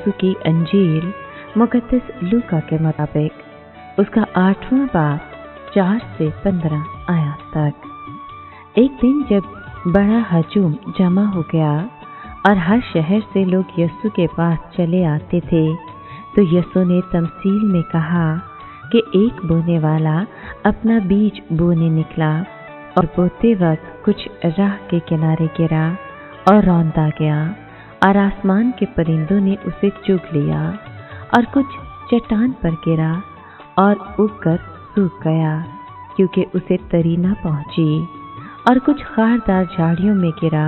यीशु की अंजील मुकद्दस लूका के मुताबिक उसका 8वां बाब 4 से 15 आयत तक। एक दिन जब बड़ा हजूम जमा हो गया और हर शहर से लोग यीशु के पास चले आते थे, तो यीशु ने तमसील में कहा कि एक बोने वाला अपना बीज बोने निकला और बोते वक्त कुछ राह के किनारे गिरा और रौंदा गया और आसमान के परिंदों ने उसे चुग लिया, और कुछ चट्टान पर गिरा और उगकर सूख गया क्योंकि उसे तरी न पहुंची, और कुछ खारदार झाड़ियों में गिरा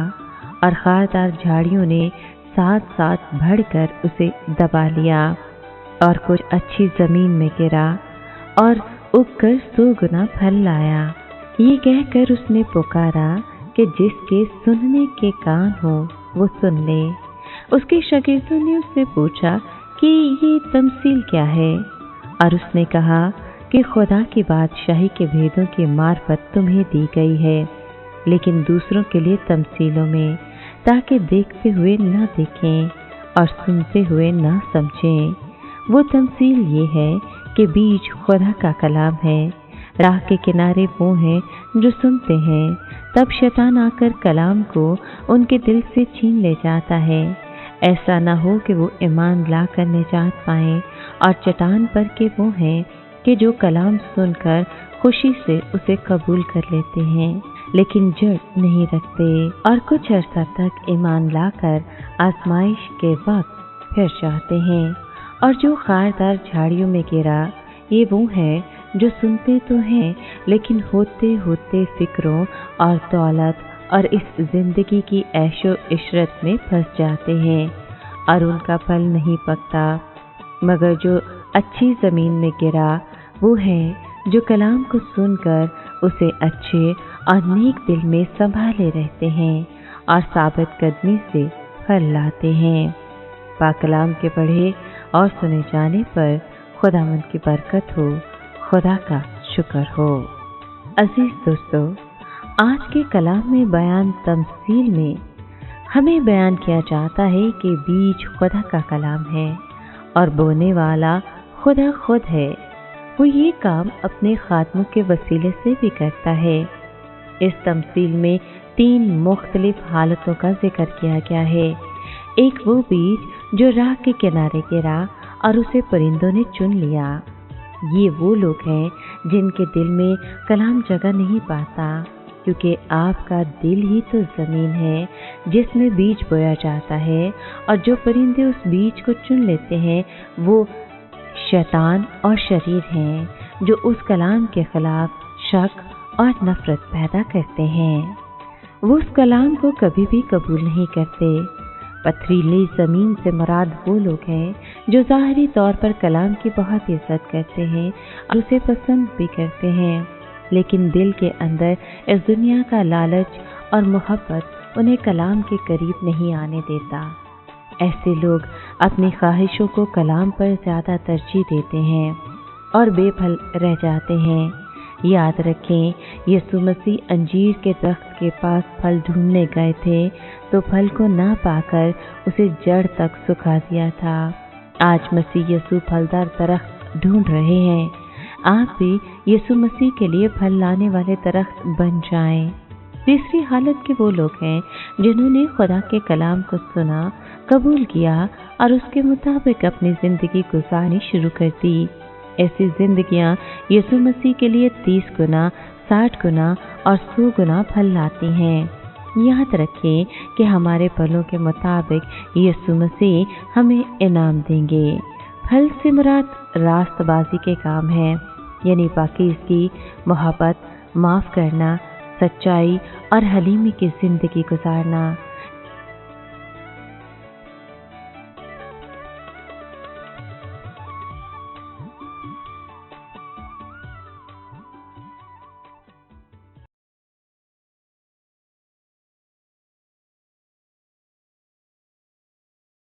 और खारदार झाड़ियों ने साथ साथ बढ़कर उसे दबा लिया, और कुछ अच्छी जमीन में गिरा और उगकर 100 गुना फल लाया। ये कहकर उसने पुकारा कि जिसके सुनने के कान हो वो सुन ले। उसके शागिर्दों ने उससे पूछा कि ये तमसील क्या है, और उसने कहा कि खुदा की बादशाही के भेदों की मार्फत तुम्हें दी गई है, लेकिन दूसरों के लिए तमसीलों में, ताकि देखते हुए न देखें और सुनते हुए न समझें। वो तमसील ये है कि बीज खुदा का कलाम है। राह के किनारे वो हैं जो सुनते हैं, तब शैतान आकर कलाम को उनके दिल से छीन ले जाता है। ऐसा न हो कि वो ईमान ला कर निजात पाएं। और चट्टान पर के वो हैं कि जो कलाम सुनकर खुशी से उसे कबूल कर लेते हैं, लेकिन जड़ नहीं रखते, और कुछ अर्सा तक ईमान लाकर आजमाइश के वक्त फिर जाते हैं। और जो खारदार झाड़ियों में गिरा, ये वो है जो सुनते तो हैं, लेकिन होते होते फिक्रों और दौलत और इस जिंदगी की ऐशो इशरत में फंस जाते हैं, और उनका फल नहीं पकता। मगर जो अच्छी जमीन में गिरा, वो है जो कलाम को सुनकर उसे अच्छे और नेक दिल में संभाले रहते हैं और साबित कदमी से फल लाते हैं। पाक कलाम के पढ़े और सुने जाने पर खुदावंद की बरकत हो, खुदा का शुक्र हो। अजीज दोस्तों, आज के कलाम में बयान तमसील में हमें बयान किया जाता है कि बीज खुदा का कलाम है और बोने वाला खुदा खुद है। वो ये काम अपने खादमों के वसीले से भी करता है। इस तमसील में 3 मुख्तलिफ हालतों का जिक्र किया गया है। एक वो बीज जो राह के किनारे गिरा और उसे परिंदों ने चुन लिया। ये वो लोग हैं जिनके दिल में कलाम जगह नहीं पाता, क्योंकि आपका दिल ही तो ज़मीन है जिसमें बीज बोया जाता है, और जो परिंदे उस बीज को चुन लेते हैं वो शैतान और शरीर हैं, जो उस कलाम के खिलाफ शक और नफरत पैदा करते हैं। वो उस कलाम को कभी भी कबूल नहीं करते। पथरीली ज़मीन से मुराद वो लोग हैं जो ज़ाहिरी तौर पर कलाम की बहुत इज्जत करते हैं और उसे पसंद भी करते हैं, लेकिन दिल के अंदर इस दुनिया का लालच और मोहब्बत उन्हें कलाम के करीब नहीं आने देता। ऐसे लोग अपनी ख्वाहिशों को कलाम पर ज़्यादा तरजीह देते हैं और बेफल रह जाते हैं। याद रखें, यीशु मसीह अंजीर के दरख्त के पास फल ढूंढने गए थे, तो फल को ना पाकर उसे जड़ तक सुखा दिया था। आज मसीह यीशु फलदार दरख्त ढूंढ रहे हैं। आप भी यीशु मसीह के लिए फल लाने वाले दरख्त बन जाएं। तीसरी हालत के वो लोग हैं जिन्होंने खुदा के कलाम को सुना, कबूल किया और उसके मुताबिक अपनी ज़िंदगी गुजारनी शुरू कर दी। ऐसी जिंदगियां यीशु मसीह के लिए 30 गुना, 60 गुना और 100 गुना फल लाती हैं। याद रखें कि हमारे फलों के मुताबिक यीशु मसीह हमें इनाम देंगे। फल से मुराद रास्तबाजी के काम है, यानी पाकीज़गी, मोहब्बत, माफ़ करना, सच्चाई और हलीमी की ज़िंदगी गुजारना।